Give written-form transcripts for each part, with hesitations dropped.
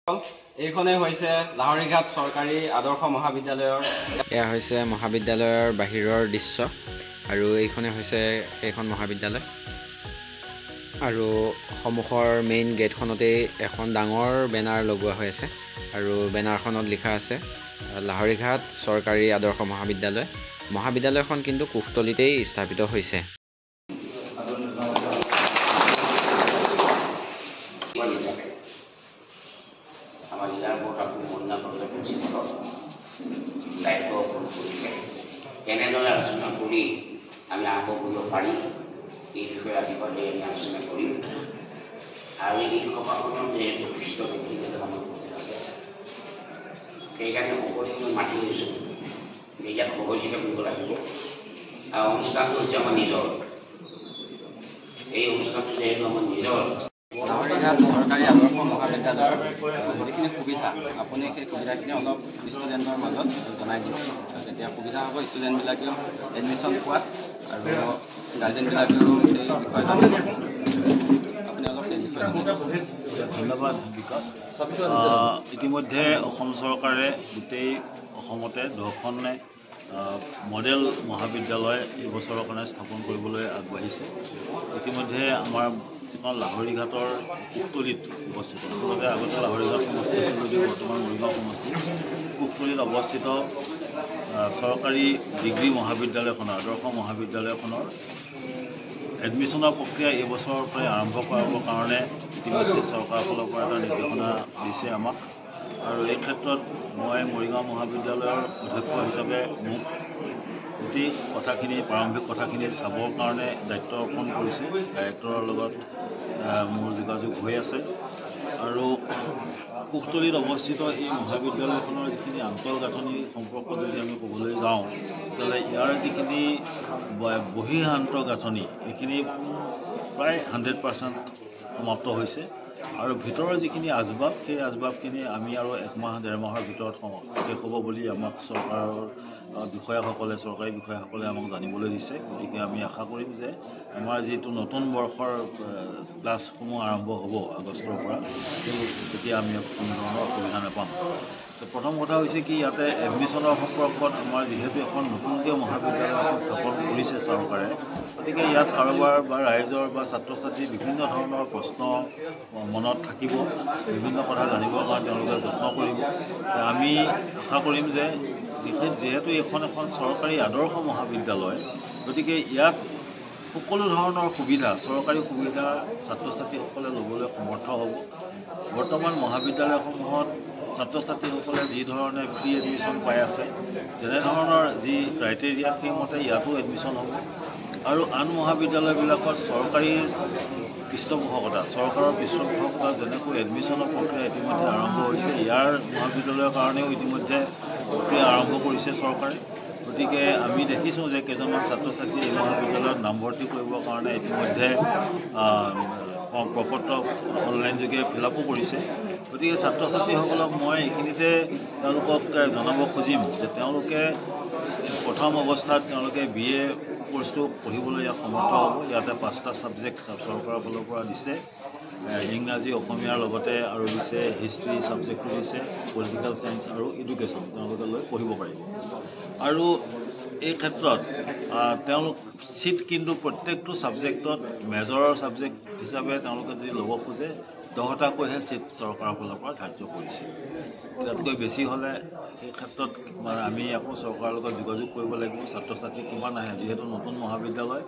এইখনে হৈছে লাহৰীঘাট চৰকাৰী আদৰ্শ মহাবিদ্যালয়ৰ এয়া হৈছে মহাবিদ্যালয়ৰ বাহিৰৰ দৃশ্য আৰু এইখনে হৈছে সেইখন মহাবিদ্যালয় আৰু সন্মুখৰ মেইন গেটখনতেই এখন ডাঙৰ বেনাৰ লগোৱা হৈ আছে আৰু বেনাৰখনত লিখা আছে লাহৰীঘাট চৰকাৰী আদৰ্শ মহাবিদ্যালয়। মহাবিদ্যালয়খন কিন্তু কুফতলিতেই স্থাপিত হৈছে। আমাৰ জিলাৰ ওপৰত আপুনি মহিলা পৰ্যায়ত দায়িত্ব কৰিছে কেনেদৰে আলোচনা কৰি আমি আৰম্ভ কৰিব পাৰিম এই বিষয়ে ৰাতিপুৱা আমি আলোচনা কৰিম আৰু এই সভাখনৰ যিহেতু বিশিষ্ট ব্যক্তিগত আমাৰ উপস্থিত আছে সেইকাৰণে সকলোকে মাতি লৈছোঁ যে ইয়াত সহযোগিতা কৰিব লাগিব আৰু অনুষ্ঠানটো হৈছে আমাৰ নিজৰ এই অনুষ্ঠানটো যিহেতু আমাৰ নিজৰ লাহৰীঘাট চৰকাৰী আদৰ্শ মহাবিদ্যালয়ৰ যিখিনি সুবিধা আপুনি সেই সুবিধাখিনি অলপ ষ্টুডেণ্টৰ মাজত জনাই দিয়ক তেতিয়া সুবিধা হ'ব ষ্টুডেণ্টবিলাকেও এডমিশ্যন পোৱাত আৰু গাৰ্জেনবিলাকেও সেই বিষয়ে জানিব। আপুনি অলপ সেই বিষয়ে ধন্যবাদ বিকাশ। ইতিমধ্যে অসম চৰকাৰে গোটেই অসমতে 10খনে মডেল মহাবিদ্যালয় এই বছৰৰ কাৰণে স্থাপন কৰিবলৈ আগবাঢ়িছে। ইতিমধ্যে আমাৰ যিখন লাহৰীঘাটৰ কুফতলিত অৱস্থিত আচলতে আগতে লাহৰীঘাট সমষ্টি আছিল যদিও বৰ্তমান মৰিগাঁও সমষ্টি কুফতলিত অৱস্থিত চৰকাৰী ডিগ্ৰী মহাবিদ্যালয়খনৰ আদৰ্শ মহাবিদ্যালয়খনৰ এডমিশ্যনৰ প্ৰক্ৰিয়া এই বছৰৰ পৰাই আৰম্ভ কৰাবৰ কাৰণে ইতিমধ্যে চৰকাৰৰ ফালৰ পৰা এটা নিৰ্দেশনা দিছে আমাক আৰু এই ক্ষেত্ৰত মই মৰিগাঁও মহাবিদ্যালয়ৰ অধ্যক্ষ হিচাপে মোক গোটেই কথাখিনি প্ৰাৰম্ভিক কথাখিনি চাবৰ কাৰণে দায়িত্ব অৰ্পণ কৰিছে। ডাইৰেক্টৰৰ লগত মোৰ যোগাযোগ হৈ আছে আৰু কুফতলিত অৱস্থিত এই মহাবিদ্যালয়খনৰ যিখিনি আন্তঃগাঁথনি সম্পৰ্কত যদি আমি ক'বলৈ যাওঁ তেতিয়াহ'লে ইয়াৰ যিখিনি বহিঃ আন্তঃগাঁথনি এইখিনি প্ৰায় 100% সমাপ্ত হৈছে আৰু ভিতৰৰ যিখিনি আচবাব সেই আচবাবখিনি আমি আৰু 1 মাহ 1.5 মাহৰ ভিতৰত শেষ হ'ব বুলি আমাক চৰকাৰৰ চৰকাৰী বিষয়াসকলে আমাক জানিবলৈ দিছে। গতিকে আমি আশা কৰিম যে আমাৰ যিটো নতুন বৰ্ষৰ ক্লাছসমূহ আৰম্ভ হ'ব আগষ্টৰ পৰা তেতিয়া আমি কোনো ধৰণৰ অসুবিধা নাপাম। প্ৰথম কথা হৈছে কি ইয়াতে এডমিশ্যনৰ সম্পৰ্কত আমাৰ যিহেতু এখন নতুনকৈ মহাবিদ্যালয় এখন স্থাপন কৰিছে চৰকাৰে গতিকে ইয়াত কাৰোবাৰ বা ৰাইজৰ বা ছাত্ৰ ছাত্ৰীৰ বিভিন্ন ধৰণৰ প্ৰশ্ন মনত থাকিব, বিভিন্ন কথা জানিবৰ কাৰণে তেওঁলোকে যত্ন কৰিব। আমি আশা কৰিম যে যিহেতু এইখন এখন চৰকাৰী আদৰ্শ মহাবিদ্যালয় গতিকে ইয়াত সকলো ধৰণৰ সুবিধা চৰকাৰী সুবিধা ছাত্ৰ ছাত্ৰীসকলে ল'বলৈ সমৰ্থ হ'ব। বৰ্তমান মহাবিদ্যালয়সমূহত ছাত্ৰ ছাত্ৰীসকলে যি ধৰণে ফ্ৰী এডমিশ্যন পাই আছে যেনেধৰণৰ যি ক্ৰাইটেৰিয়া সেইমতে ইয়াতো এডমিশ্যন হ'ব আৰু আন মহাবিদ্যালয়বিলাকত চৰকাৰী পৃষ্ঠপোষকতা চৰকাৰৰ পৃষ্ঠপোষকতা যেনেকৈ এডমিশ্যনৰ প্ৰক্ৰিয়া ইতিমধ্যে আৰম্ভ হৈছে ইয়াৰ মহাবিদ্যালয়ৰ কাৰণেও ইতিমধ্যে প্ৰক্ৰিয়া আৰম্ভ কৰিছে চৰকাৰে। গতিকে আমি দেখিছোঁ যে কেইজনমান ছাত্ৰ ছাত্ৰী এই মহাবিদ্যালয়ত নামভৰ্তি কৰিবৰ কাৰণে ইতিমধ্যে প্ৰপত্ৰ অনলাইন যোগে ফিল-আপো কৰিছে। গতিকে ছাত্ৰ ছাত্ৰীসকলক মই এইখিনিতে তেওঁলোকক জনাব খুজিম যে তেওঁলোকে প্ৰথম অৱস্থাত তেওঁলোকে BA কোৰ্চটো পঢ়িবলৈ ইয়াত সমৰ্থ হ'ব। ইয়াতে 5টা ছাবজেক্ট চৰকাৰৰ ফালৰ পৰা দিছে, ইংৰাজী অসমীয়াৰ লগতে আৰু দিছে হিষ্ট্ৰী ছাবজেক্টটো দিছে, পলিটিকেল চায়েন্স আৰু এডুকেশ্যন তেওঁলোকে লৈ পঢ়িব পাৰিব। আৰু এই ক্ষেত্ৰত তেওঁলোক চিট কিন্তু প্ৰত্যেকটো ছাবজেক্টত মেজৰৰ ছাবজেক্ট হিচাপে তেওঁলোকে যদি ল'ব খোজে 10টাকৈহে চিট চৰকাৰৰ ফালৰ পৰা ধাৰ্য কৰিছে। তাতকৈ বেছি হ'লে সেই ক্ষেত্ৰত আমি আকৌ চৰকাৰৰ লগত যোগাযোগ কৰিব লাগিব ছাত্ৰ ছাত্ৰী কিমান আহে যিহেতু নতুন মহাবিদ্যালয়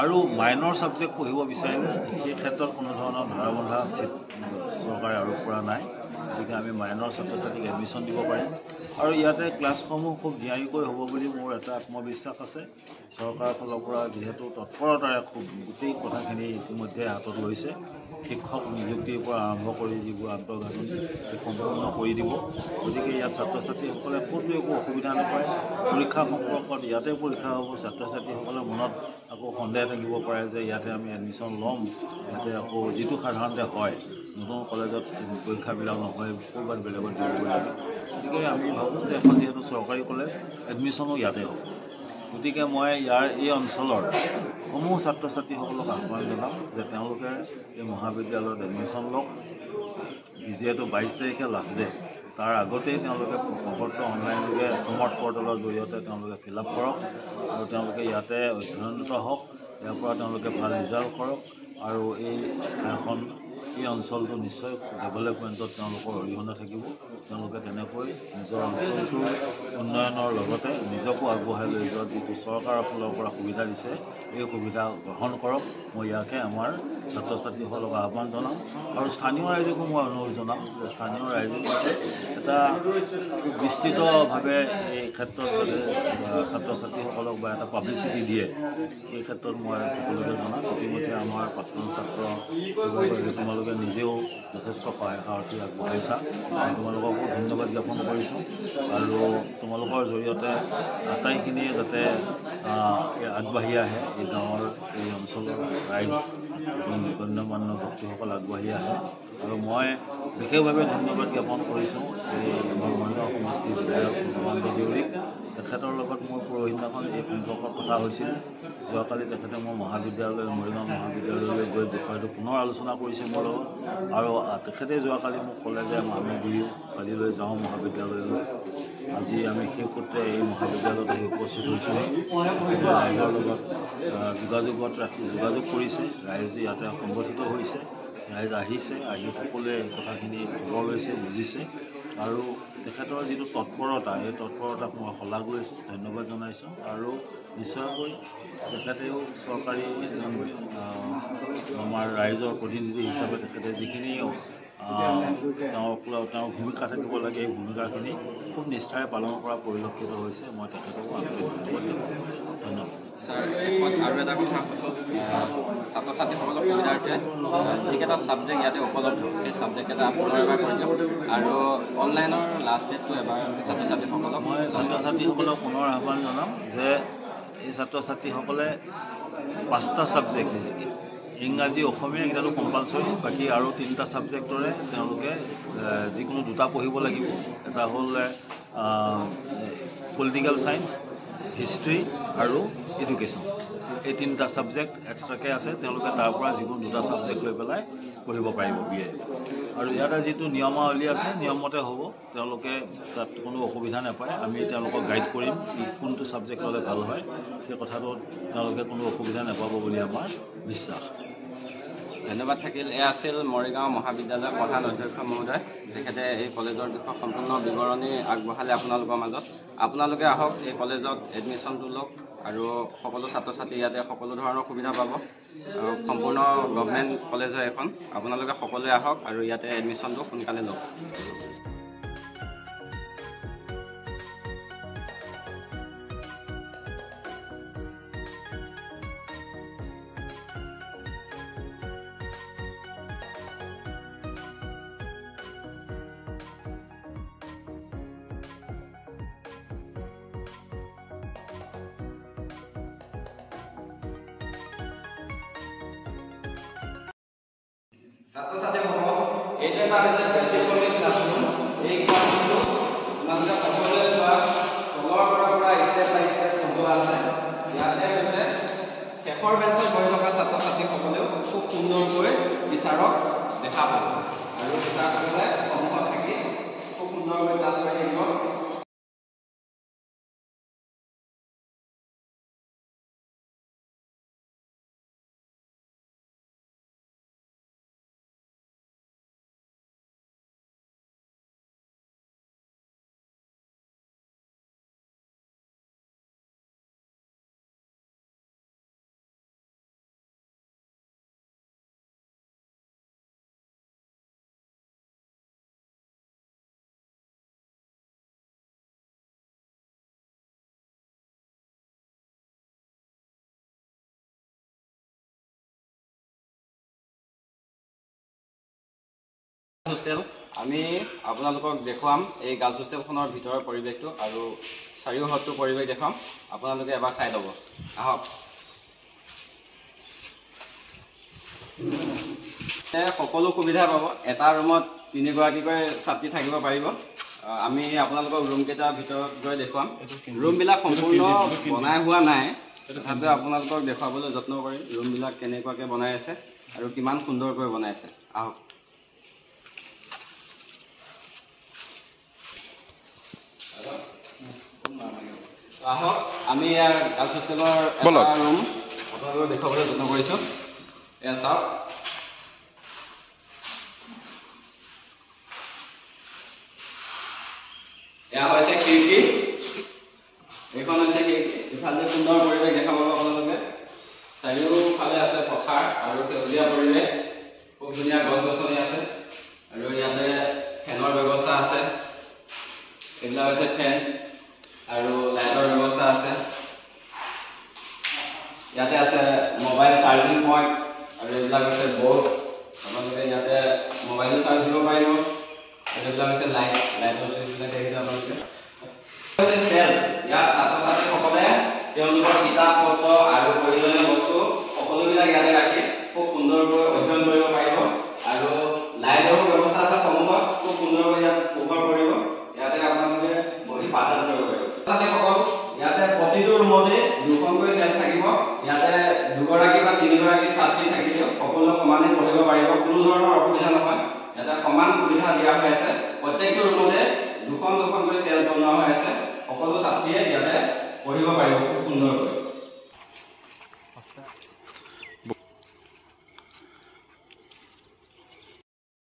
আৰু মাইনৰ ছাবজেক্ট পঢ়িব বিচাৰিলে সেই ক্ষেত্ৰত কোনো ধৰণৰ ধাৰাবন্ধা চিট চৰকাৰে আৰোপ কৰা নাই। গতিকে আমি মাইনৰ ছাত্ৰ ছাত্ৰীক এডমিশ্যন দিব পাৰিম আৰু ইয়াতে ক্লাছসমূহ খুব নিয়াৰিকৈ হ'ব বুলি মোৰ এটা আত্মবিশ্বাস আছে। চৰকাৰৰ ফালৰ পৰা যিহেতু তৎপৰতাৰে খুব গোটেই কথাখিনি ইতিমধ্যে হাতত লৈছে, শিক্ষক নিযুক্তিৰ পৰা আৰম্ভ কৰি যিবোৰ আন্তঃগাঁথনি সম্পূৰ্ণ কৰি দিব। গতিকে ইয়াত ছাত্ৰ ছাত্ৰীসকলে ক'তো একো অসুবিধা নাপায়। পৰীক্ষা সম্পৰ্কত ইয়াতে পৰীক্ষা হ'ব। ছাত্ৰ ছাত্ৰীসকলৰ মনত আকৌ সন্দেহ থাকিব পাৰে যে ইয়াতে আমি এডমিশ্যন ল'ম, ইয়াতে আকৌ যিটো সাধাৰণতে হয় নতুন কলেজত পৰীক্ষাবিলাক নহয় ক'ৰবাত বেলেগত দিব লাগে। গতিকে আমি ভাবোঁ যে এখন যিহেতু চৰকাৰী কলেজ এডমিশ্যনো ইয়াতে হ'ব। গতিকে মই ইয়াৰ এই অঞ্চলৰ সমূহ ছাত্ৰ ছাত্ৰীসকলক আহ্বান জনাম যে তেওঁলোকে এই মহাবিদ্যালয়ত এডমিশ্যন লওক। যিহেতু 22 তাৰিখে লাষ্ট ডে, তাৰ আগতেই তেওঁলোকে পত্ৰ অনলাইনযোগে স্মাৰ্ট পৰ্টেলৰ জৰিয়তে তেওঁলোকে ফিল আপ কৰক আৰু তেওঁলোকে ইয়াতে অধ্যয়নৰত হওক। ইয়াৰ পৰা তেওঁলোকে ভাল ৰিজাল্ট কৰক আৰু এই অঞ্চলটো নিশ্চয় ডেভেলপমেণ্টত তেওঁলোকৰ অৰিহণা থাকিব। তেওঁলোকে তেনেকৈ নিজৰ অঞ্চলটোৰ উন্নয়নৰ লগতে নিজকো আগবঢ়াই লৈ যোৱাত যিটো চৰকাৰৰ ফালৰ পৰা সুবিধা দিছে, এই সুবিধা গ্ৰহণ কৰক। মই ইয়াকে আমাৰ ছাত্ৰ ছাত্ৰীসকলক আহ্বান জনাম আৰু স্থানীয় ৰাইজকো মই অনুৰোধ জনাম যে স্থানীয় ৰাইজে এটা বিস্তৃতভাৱে এই ক্ষেত্ৰত ছাত্ৰ ছাত্ৰীসকলক বা এটা পাব্লিচিটি দিয়ে, এই ক্ষেত্ৰত মই সকলোকে জনাম। ইতিমধ্যে আমাৰ প্ৰাক্তন ছাত্ৰ তোমালোকে নিজেও যথেষ্ট সহায় সাৰথি আগবঢ়াইছা, তোমালোককো ধন্যবাদ জ্ঞাপন কৰিছোঁ আৰু তোমালোকৰ জৰিয়তে আটাইখিনিয়ে যাতে আগবাঢ়ি আহে, এই গাঁৱৰ এই অঞ্চলৰ ৰাইজ গণ্যমান্য ব্যক্তিসকল আগবাঢ়ি আহে। আৰু মই বিশেষভাৱে ধন্যবাদ জ্ঞাপন কৰিছোঁ এই আমাৰ মৰিগাঁও সমষ্টিৰ বিধায়ক ভগৱান্ত দেউৰীক। তেখেতৰ লগত মোৰ পৰহিদিনাখন এই সম্পৰ্কৰ কথা হৈছিল। যোৱাকালি তেখেতে মোৰ মৰিগাঁও মহাবিদ্যালয়লৈ গৈ বিষয়টো পুনৰ আলোচনা কৰিছে মোৰ লগত আৰু তেখেতে যোৱাকালি মোক ক'লে যে আমি দুয়ো কালিলৈ যাওঁ মহাবিদ্যালয়লৈ। আজি আমি সেই সূত্ৰে এই মহাবিদ্যালয়ত আহি উপস্থিত হৈছোঁ। ৰাইজৰ লগত যোগাযোগ কৰিছে, ৰাইজ ইয়াতে সংগঠিত হৈছে, ৰাইজ আহিছে, আহি সকলোৱে এই কথাখিনি খবৰ লৈছে, বুজিছে আৰু তেখেতৰ যিটো তৎপৰতা, এই তৎপৰতাক মই শলাগ লৈছোঁ, ধন্যবাদ জনাইছোঁ আৰু নিশ্চয়কৈ তেখেতেও চৰকাৰী আমাৰ ৰাইজৰ প্ৰতিনিধি হিচাপে তেখেতে যিখিনি তেওঁৰ ভূমিকা থাকিব লাগে, এই ভূমিকাখিনি খুব নিষ্ঠাৰে পালন কৰা পৰিলক্ষিত হৈছে। মই তেখেতকো ধন্যবাদ। ছাৰ, আৰু এটা কথা ছাত্ৰ ছাত্ৰীসকলৰ সুবিধাৰ্থে যিকেইটা ছাবজেক্ট ইয়াতে উপলব্ধ, সেই ছাবজেক্টকেইটা পুনৰ এবাৰ কৰি দিয়ক আৰু অনলাইনৰ লাষ্ট ডেটটো এবাৰ ছাত্ৰ ছাত্ৰীসকলক মই ছাত্ৰ ছাত্ৰীসকলক পুনৰ আহ্বান জনাম যে এই ছাত্ৰ ছাত্ৰীসকলে 5টা ছাবজেক্ট, ইংৰাজী অসমীয়া এইকেইটাটো কম্পালচৰি, বাকী আৰু 3টা ছাবজেক্টৰে তেওঁলোকে যিকোনো 2টা পঢ়িব লাগিব। এটা হ'ল পলিটিকেল ছায়েন্স, হিষ্ট্ৰী আৰু এডুকেশ্যন। এই 3টা ছাবজেক্ট এক্সট্ৰাকৈ আছে, তেওঁলোকে তাৰ পৰা যিকোনো 2টা ছাবজেক্ট লৈ পেলাই পঢ়িব পাৰিব BA। আৰু ইয়াতে যিটো নিয়মাৱলী আছে নিয়মমতে হ'ব, তেওঁলোকে তাত কোনো অসুবিধা নাপায়। আমি তেওঁলোকক গাইড কৰিম কোনটো ছাবজেক্ট ল'লে ভাল হয়, সেই কথাটোত তেওঁলোকে কোনো অসুবিধা নাপাব বুলি আমাৰ বিশ্বাস। ধন্যবাদ থাকিল। এয়া আছিল মৰিগাঁও মহাবিদ্যালয়ৰ প্ৰধান অধ্যক্ষ মহোদয়, তেখেতে এই কলেজৰ বিষয়ে সম্পূৰ্ণ বিৱৰণী আগবঢ়ালে আপোনালোকৰ মাজত। আপোনালোকে আহক, এই কলেজত এডমিশ্যনটো লওক আৰু সকলো ছাত্ৰ ছাত্ৰী ইয়াতে সকলো ধৰণৰ সুবিধা পাব। সম্পূৰ্ণ গভৰ্ণমেণ্ট কলেজ হয় এখন। আপোনালোকে সকলোৱে আহক আৰু ইয়াতে এডমিশ্যনটো সোনকালে লওক। ছাত্ৰ ছাত্ৰীসকল, এইটো এটা হৈছে বেলটিকমিক ক্লাছৰুম। এই ক্লাছৰুমটো তোমালোকে সকলোৱে চোৱা, তলৰ পৰা ষ্টেপ বাই ষ্টেপ সজোৱা আছে। ইয়াতে হৈছে শেষৰ বেঞ্চত বহি থকা ছাত্ৰ ছাত্ৰীসকলেও খুব সুন্দৰকৈ টিচাৰক দেখা পাব আৰু টিচাৰসকলে সন্মুখত থাকি খুব সুন্দৰকৈ ক্লাছ কৰি থাকিব। হোষ্টেল আমি আপোনালোকক দেখুৱাম। এই গাৰ্লছ হোষ্টেলখনৰ ভিতৰৰ পৰিৱেশটো আৰু চাৰিওহতটো পৰিৱেশ দেখুৱাম, আপোনালোকে এবাৰ চাই ল'ব। আহক। সকলো সুবিধা পাব। এটা ৰুমত 3গৰাকীকৈ ছাত্ৰী থাকিব পাৰিব। আমি আপোনালোকক ৰুমকেইটাৰ ভিতৰত গৈ দেখুৱাম। ৰুমবিলাক সম্পূৰ্ণ বনাই হোৱা নাই, তথাপিও আপোনালোকক দেখুৱাবলৈ যত্ন কৰিম ৰুমবিলাক কেনেকুৱাকৈ বনাই আছে আৰু কিমান সুন্দৰকৈ বনাই আছে। আহক। আহক আমি ইয়াৰ গাৰ্লছ হোষ্টেলৰ বলক। এটা ৰুম আপোনালোকক দেখুৱাবলৈ যত্ন কৰিছোঁ। এয়া চাওক, এয়া হৈছে খিৰিকী, এইখন হৈছে খিৰিকী। ইফালে সুন্দৰ পৰিৱেশ দেখা পাব আপোনালোকে। চাৰিওফালে আছে পথাৰ আৰু সেউজীয়া পৰিৱেশ, খুব ধুনীয়া গছ গছনি আছে আৰু ইয়াতে ফেনৰ ব্যৱস্থা আছে। এইবিলাক হৈছে ফেন আৰু লাইটৰ ব্যৱস্থা আছে। ইয়াতে আছে মোবাইল চাৰ্জিং পইণ্ট আৰু এইবিলাক হৈছে বৰ্ড। আপোনালোকে ইয়াতে মোবাইলো চাৰ্জ দিব পাৰিব। এইবিলাক হৈছে লাইটৰ চুইচবিলাক দেখিছে আপোনালোকে। চেল, ইয়াত ছাত্ৰ ছাত্ৰীসকলে তেওঁলোকৰ কিতাপ পত্ৰ আৰু প্ৰয়োজনীয় বস্তু সকলোবিলাক ইয়াতে ৰাখি খুব সুন্দৰকৈ অধ্যয়ন কৰিব পাৰিব আৰু লাইটৰো ব্যৱস্থা আছে সন্মুখত, খুব সুন্দৰকৈ ইয়াত পোহৰ পৰিব। ইয়াতে আপোনালোকে বহি পাঠদান কৰিব পাৰিব। ছাত্ৰীসকল ইয়াতে প্ৰতিটো ৰুমতে দুখনকৈ চেল থাকিব। ইয়াতে দুগৰাকী বা তিনিগৰাকী ছাত্ৰী থাকিলেও সকলো সমানে পঢ়িব পাৰিব, কোনো ধৰণৰ অসুবিধা নহয়। ইয়াতে সমান সুবিধা দিয়া হৈ আছে। প্ৰত্যেকটো ৰুমতে দুখনকৈ চেল বনোৱা হৈ আছে। সকলো ছাত্ৰীয়ে ইয়াতে পঢ়িব পাৰিব খুব সুন্দৰকৈ।